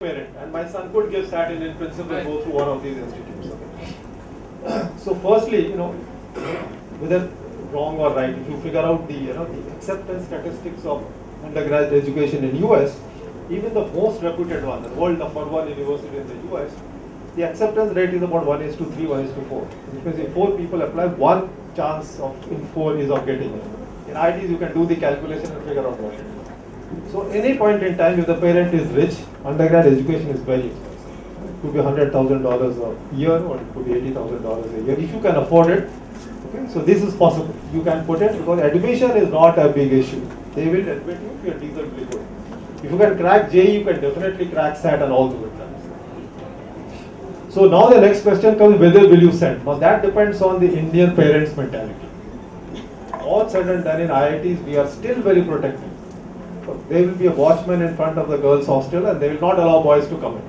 parent, and my son could give SAT in principle, go through one of these institutes. Okay. So firstly, whether wrong or right, if you figure out the the acceptance statistics of undergraduate education in US, even the most reputed one, the world #1 university in the US, the acceptance rate is about 1:3, 1:4. Which means if 4 people apply, one chance in 4 is of getting it. In IITs, you can do the calculation and figure out what it is. So any point in time, if the parent is rich, undergrad education is very expensive. It could be $100,000 a year, or it could be $80,000 a year. If you can afford it, okay, so this is possible. You can put it, because admission is not a big issue. They will admit you if you are decently good. If you can crack JEE, you can definitely crack SAT and all those exams. So now the next question comes, whether will you send? Now that depends on the Indian parents' mentality. All said and done, in IITs, we are still very protective. So there will be a watchman in front of the girls' hostel, and they will not allow boys to come in.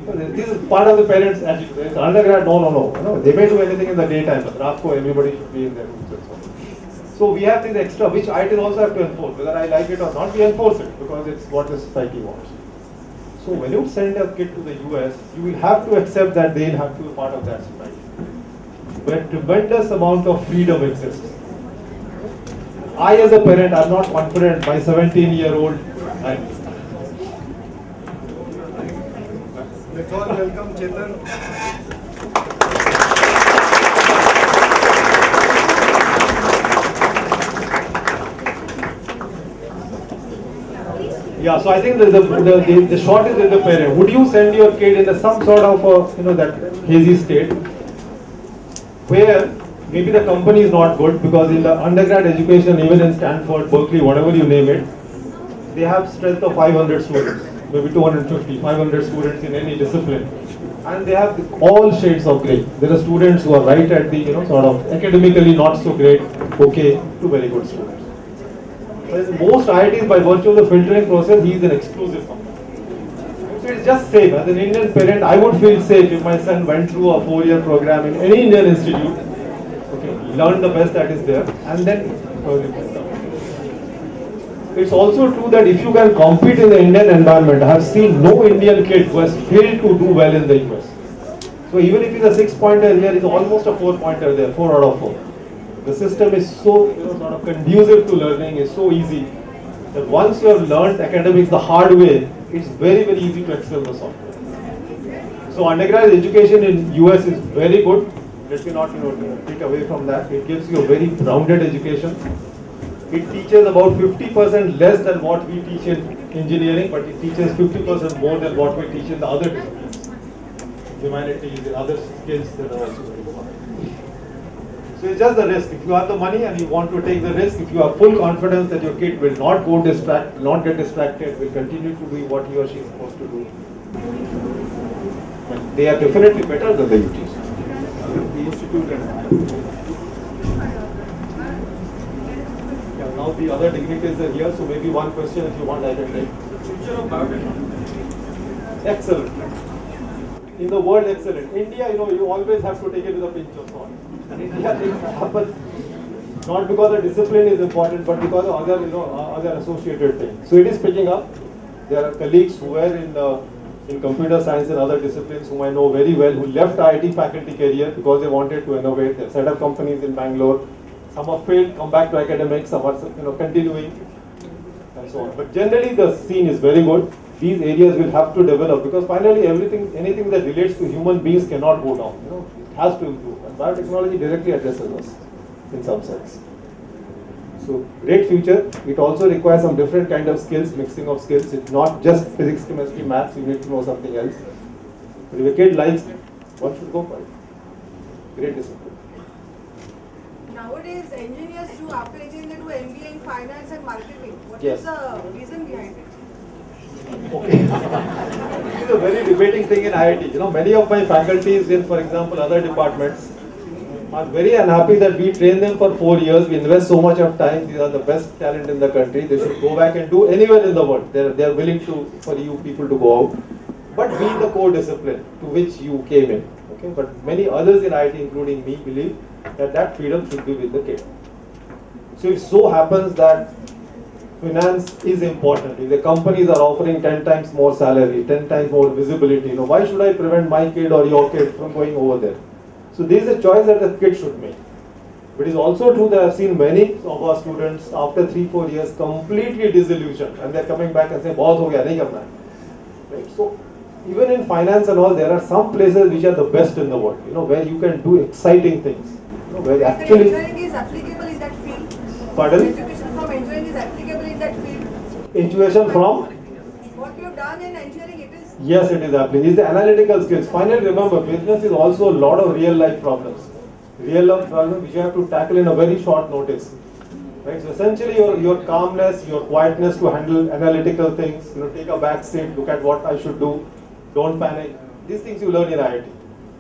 Because this is part of the parents' attitude. It's undergrad, no. They may do anything in the daytime, but Rafko, everybody should be in their rooms and so on. So we have this extra, which IITs also have to enforce. Whether I like it or not, we enforce it, because it's what the society wants. So when you send a kid to the US, you will have to accept that they will have to be part of that society, where tremendous amount of freedom exists. I, as a parent, am not confident my 17-year-old. Let's all welcome Chetan. Yeah, so I think the short is with the parent. Would you send your kid in some sort of that hazy state, where maybe the company is not good, because in the undergrad education, even in Stanford, Berkeley, whatever you name it, they have strength of 500 students, maybe 250, 500 students in any discipline, and they have all shades of grey. There are students who are right at the sort of academically not so great, okay, to very good students. But in most IITs, by virtue of the filtering process, he is an exclusive company. So it's just safe. As an Indian parent, I would feel safe if my son went through a 4-year program in any Indian institute, okay, learned the best that is there, and then it's also true that if you can compete in the Indian environment, I have seen no Indian kid who has failed to do well in the US. So even if he's a 6-pointer here, he's almost a 4-pointer there, 4 out of 4. The system is so sort of conducive to learning, is so easy, that once you have learned academics the hard way, it's very, very easy to excel the software. So undergraduate education in US is very good. Let me not take away from that. It gives you a very rounded education. It teaches about 50% less than what we teach in engineering, but it teaches 50% more than what we teach in the other disciplines, humanities and other skills that are also very important. So it's just the risk. If you have the money and you want to take the risk, if you have full confidence that your kid will not get distracted, will continue to do what he or she is supposed to do, but they are definitely better than the UTs. The institute and now the other dignitaries are here, so maybe one question if you want I can take. Future of biotechnology. Excellent. In the world, excellent. India, you always have to take it with a pinch of salt. And India things happen not because the discipline is important, but because of other, other associated things. So it is picking up. There are colleagues who were in computer science and other disciplines whom I know very well, who left IIT faculty career because they wanted to innovate. They set up companies in Bangalore. Some have failed, come back to academics, some are continuing, and so on. But generally the scene is very good. These areas will have to develop, because finally anything that relates to human beings cannot go down. It has to improve. And biotechnology directly addresses us in some sense. So great future. It also requires some different kind of skills, mixing of skills. It's not just physics, chemistry, maths. You need to know something else. But if a kid likes it, one should go for it. Great discipline. Nowadays, engineers do, after engineering, they do MBA in finance and marketing. What Yes. is the reason behind it? Okay. This is a very debating thing in IIT. Many of my faculties in, for example, other departments are very unhappy that we train them for 4 years. We invest so much of time. These are the best talent in the country. They should go back and do anywhere in the world. They are willing for you people to go out, but be in the core discipline to which you came in. Okay, but many others in IIT, including me, believe that freedom should be with the kid. So it so happens that finance is important. If the companies are offering 10 times more salary, 10 times more visibility, why should I prevent my kid or your kid from going over there? So this is a choice that the kid should make. But it is also true that I've seen many of our students after 3-4 years completely disillusioned, and they're coming back and saying, "बहुत हो गया, नहीं करना है." Right? So even in finance and all, there are some places which are the best in the world, where you can do exciting things, where actually. Engineering is applicable in that field. Pardon? Education from engineering is applicable in that field. Intuition from? What you have done in engineering, it is. Yes, it is applicable. It's the analytical skills. Finally, remember, business is also a lot of real life problems. Real life problems which you have to tackle in a very short notice. Right? So essentially, your calmness, your quietness to handle analytical things, take a back seat, look at what I should do, don't panic. These things you learn in IIT.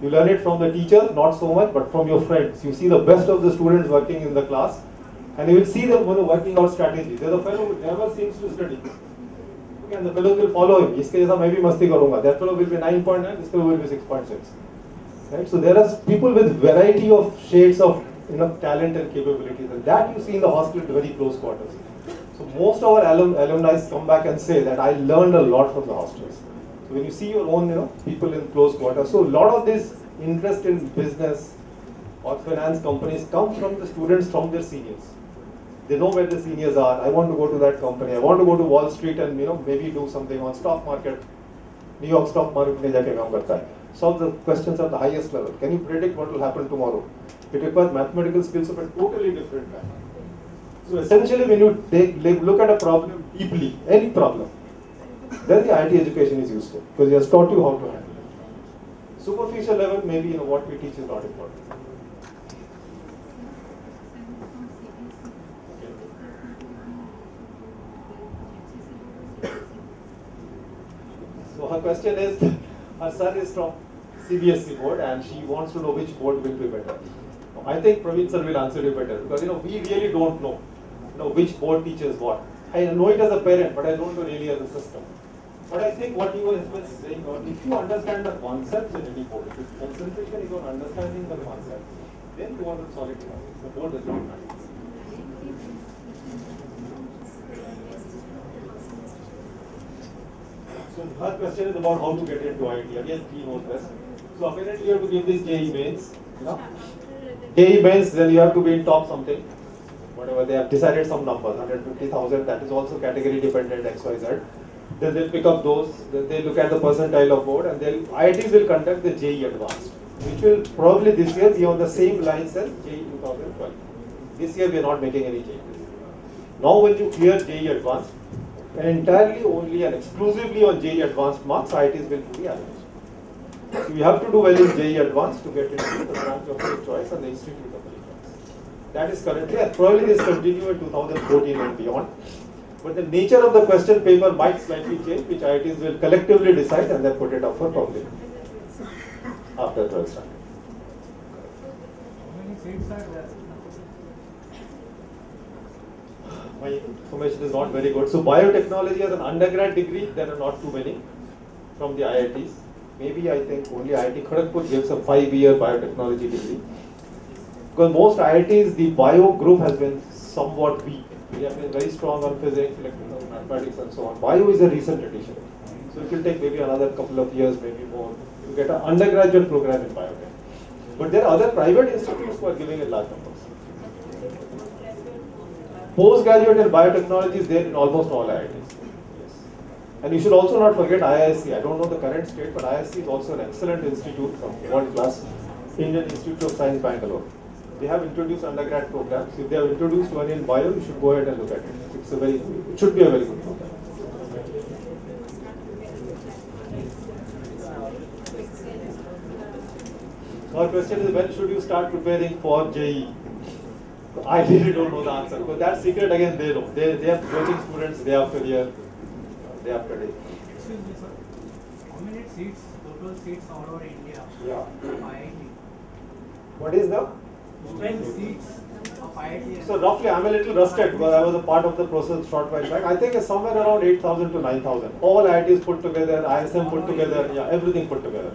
You learn it from the teacher, not so much, but from your friends. You see the best of the students working in the class, and you will see them working out strategies. There's a fellow who never seems to study. Okay, and the fellows will follow him. इसके जैसा मैं भी मस्ती करूँगा. That fellow will be 9.9. This fellow will be 6.6. Right? So there are people with variety of shades of talent and capabilities, and that you see in the hospital at very close quarters. So most of our alumni come back and say that I learned a lot from the hostels. So when you see your own people in close quarters, so a lot of this interest in business or finance companies comes from the students, from their seniors. They know where the seniors are. I want to go to that company. I want to go to Wall Street and maybe do something on stock market. New York stock market में जाके काम करता है. Solve the questions at the highest level. Can you predict what will happen tomorrow? It requires mathematical skills of a totally different kind. So essentially, when you look at a problem deeply, any problem, then the IT education is useful because it has taught you how to handle it. Superficial level, maybe what we teach is not important. So her question is, her son is from CBSE board and she wants to know which board will be better. I think Praveen sir will answer you better because we really don't know, which board teaches what. I know it as a parent, but I don't know really as a system. But I think what you were saying, if you understand the concepts in any board, if concentration is on understanding the concepts, then you want to solve it. The board does not matter. So her question is about how to get into IIT. Again, he knows best. So apparently you have to give this JEE mains. JEE mains, then you have to be in top something. Whatever they have decided some numbers, 150,000. That is also category dependent XYZ. Then they'll pick up those. Then they look at the percentile of board, and IITs will conduct the JEE Advanced, which will probably this year be on the same lines as JEE 2012. This year we are not making any changes. Now when you clear JEE Advanced, entirely only and exclusively on JEE Advanced marks, IITs will do the average. So you have to do well in JEE Advanced to get into the branch of your choice and the institute of your choice. That is currently, and probably this continue in 2014 and beyond. But the nature of the question paper might slightly change, which IITs will collectively decide and then put it up for public after 12th standard. How many seats are there? My information is not very good. So biotechnology as an undergrad degree, there are not too many from the IITs. Maybe I think only IIT Kharagpur gives a 5-year biotechnology degree. Because most IITs, the bio group has been somewhat weak. We have been very strong on physics, electrical, mathematics and so on. Bio is a recent addition. So it will take maybe another couple of years, maybe more, to get an undergraduate program in biotech. But there are other private institutes who are giving it large numbers. Postgraduate in biotechnology is there in almost all IITs. Yes. And you should also not forget IISc. I don't know the current state, but IISc is also an excellent institute from world class, Indian Institute of Science, Bangalore. They have introduced undergrad programs. If they have introduced one in bio, you should go ahead and look at it. It should be a very good program. Our question is, when should you start preparing for JEE? I really don't know the answer, because that secret again they know. They are coaching students day after year, day after day. Excuse me, sir. How many seats, total seats all over India? Yeah. Of IIT. What is the? Total seats of IIT. So roughly, I'm a little rusted because I was a part of the process short while back. I think it's somewhere around 8,000 to 9,000. All IITs put together, ISM put together, yeah, everything put together.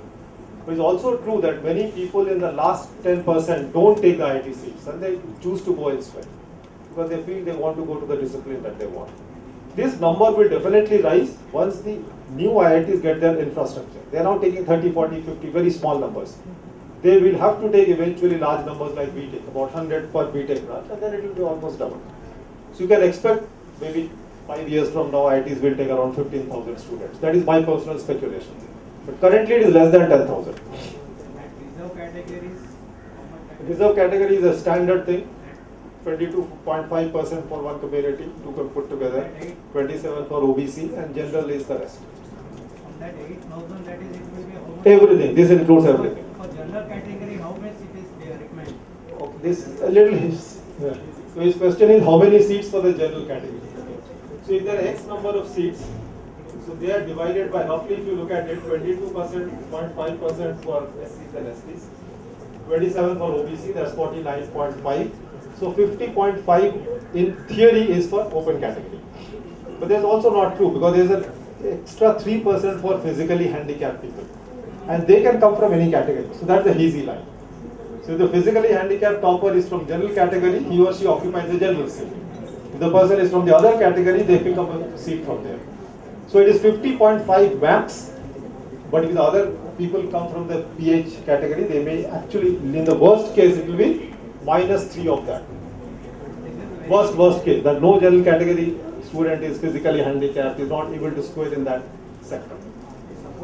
But it's also true that many people in the last 10% don't take the IIT seats and they choose to go elsewhere. because they feel they want to go to the discipline that they want. This number will definitely rise once the new IITs get their infrastructure. They are now taking 30, 40, 50, very small numbers. They will have to take eventually large numbers like BTech, about 100 per BTech branch, and then it will be almost double. So you can expect maybe 5 years from now IITs will take around 15,000 students. That is my personal speculation. But currently it is less than 10,000. Reserve categories, how much? Reserve category is a standard thing. 22.5% for one community, two can put together, 27 for OBC, and general is the rest. On that 8,000, that is, it will be how much? Everything, this includes everything. For general category, how much it is they recommend? Okay, this a little yeah. So his question is how many seats for the general category. So if there are X number of seats, so they are divided by roughly, if you look at it, 22%, 0.5% for SCs and STs, 27 for OBC, that's 49.5. So 50.5 in theory is for open category. But that's also not true, because there's an extra 3% for physically handicapped people. And they can come from any category. So that's the easy line. So if the physically handicapped topper is from general category, he or she occupies the general seat. If the person is from the other category, they pick up a seat from there. So it is 50.5 max, but if the other people come from the PH category, they may actually, in the worst case, it will be -3 of that. Worst case, that no general category student is physically handicapped, is not able to score in that sector.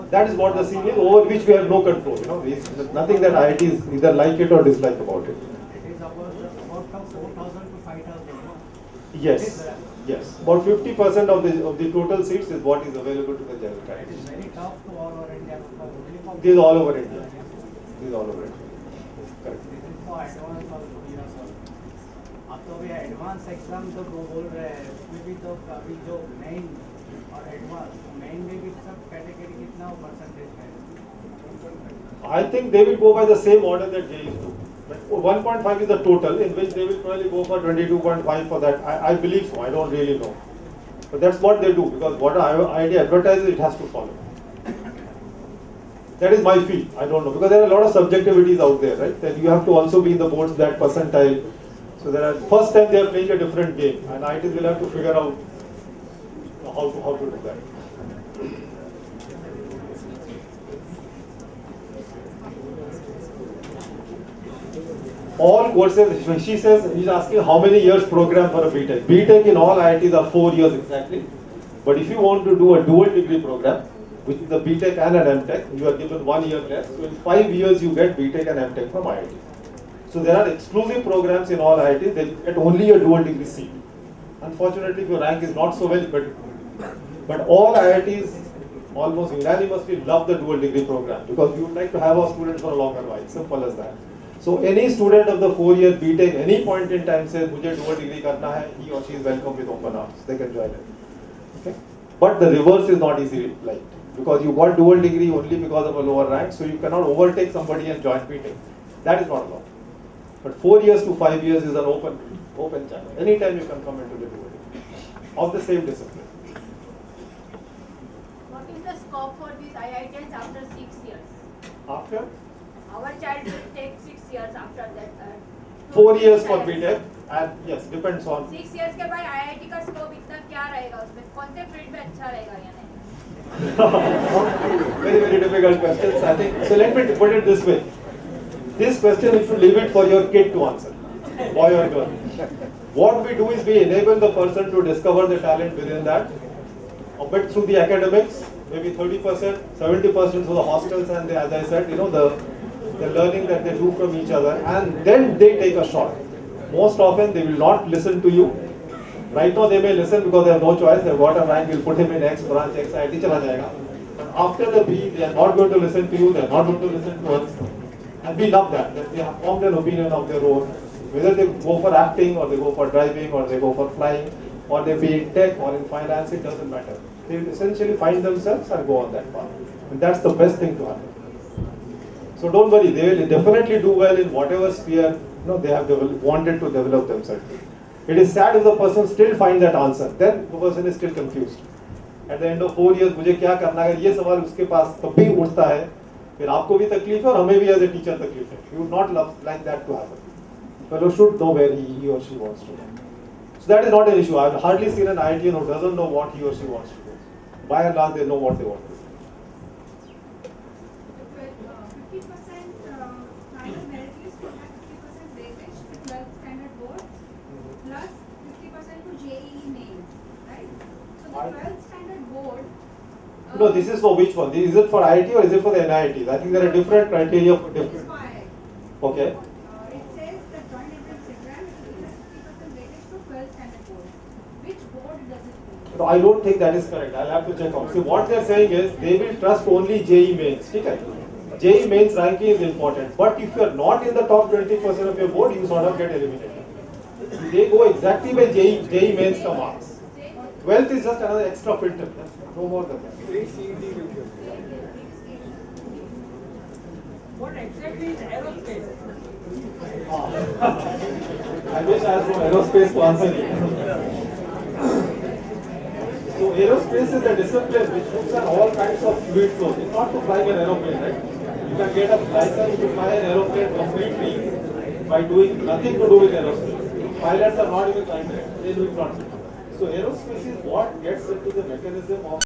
That is what the scene is, over which we have no control. There's nothing that IITs either like it or dislike about it. It is about 4,000 to 5,000. Yes, yes. About 50% of the total seats is what is available to the general It category. is very tough to all over India. This is all over India. This is all over India. Correct. This is for advance also, yes sir. अब तो भी advance exam तो वो बोल रहे हैं, उसमें भी तो अभी जो मेन और एडवांस, मेन में भी सब कैटेगरी कितना परसेंटेज है? I think they will go by the same order that JEE do. 1.5 is the total, in which they will probably go for 22.5 for that. I believe so. I don't really know. But that's what they do, because what IIT advertises, it has to follow. That is my feel. I don't know, because there are a lot of subjectivities out there, right? That you have to also be in the boards that percentile. So there are, first time they are playing a different game, and IIT will have to figure out how to do that. All courses, she says, he's asking how many years program for a BTech. BTech in all IITs are 4 years exactly. But if you want to do a dual degree program, which is the BTech and an MTech, you are given 1 year less. So in 5 years you get BTech and MTech from IIT. So there are exclusive programs in all IITs, they get only a dual degree seat. Unfortunately, if your rank is not so well, but all IITs almost unanimously love the dual degree program, because we would like to have our students for a longer while, simple as that. So any student of the 4-year BTech, any point in time says, "Mujhe dual degree karna hai," he or she is welcome with open arms. They can join it. Okay? But the reverse is not easily liked, because you got dual degree only because of a lower rank, so you cannot overtake somebody and join BTech. That is not allowed. But 4 years to 5 years is an open channel. Anytime you can come into the dual degree of the same discipline. What is the scope for these IITs after 6 years? After Our child will take 6 years after that. 4 years for BTech, and yes, depends on. 6 years के बाद IIT का scope इतना क्या रहेगा उसमें? कौन से field में अच्छा रहेगा या नहीं? Very difficult questions. I think so. Let me put it this way. This question you should leave it for your kid to answer, boy or girl. What we do is we enable the person to discover the talent within that, a bit through the academics, maybe 30%, 70% through the hostels, and as I said, the learning that they do from each other, and then they take a shot. Most often they will not listen to you. Right now they may listen because they have no choice. They've got a rank, we'll put him in X branch, X IIT, chala jayega. But after the B, they are not going to listen to you, they are not going to listen to us. And we love that they have formed an opinion of their own. Whether they go for acting, or they go for driving, or they go for flying, or they be in tech or in finance, it doesn't matter. They essentially find themselves and go on that path. And that's the best thing to happen. So don't worry, they will definitely do well in whatever sphere they have wanted to develop themselves. It is sad if the person still finds that answer, then the person is still confused. At the end of 4 years, मुझे क्या करना है, ये सवाल उसके पास तब भी उठता है, फिर आपको भी तकलीफ है और हमें भी as a teacher तकलीफ है. You would not like that to happen. Fellow should know where he or she wants to go. that is not an issue. I've hardly seen an IIT who doesn't know what he or she wants to do. By and large, they know what they want to do. 50% final merit list will have 50% weightage to 12th standard board plus 50% to JEE mains, right? So the 12th standard board. No, this is for which one? Is it for IIT or is it for the NIIT? I think there are different criteria for It is different. for IIT. Okay. It says the joint entrance exam will have 50% weightage to 12th standard board. Which board does it mean? No, I don't think that is correct. I'll have to check out. See, what they're saying is they will trust only JEE mains. Okay? JEE mains ranking is important. But if you're not in the top 20% of your board, you sort of get eliminated. They go exactly by JEE mains ka marks. 12th is just another extra filter. No more than that. What exactly is aerospace? I wish I had some aerospace to answer you. So aerospace is a discipline which looks at all kinds of fluid flows. It's not to fly an aeroplane, right? You can get a license to fly an aeroplane completely by doing nothing to do with aerospace. Pilots are not even trying that. They do it not. So aerospace is what gets into the mechanism of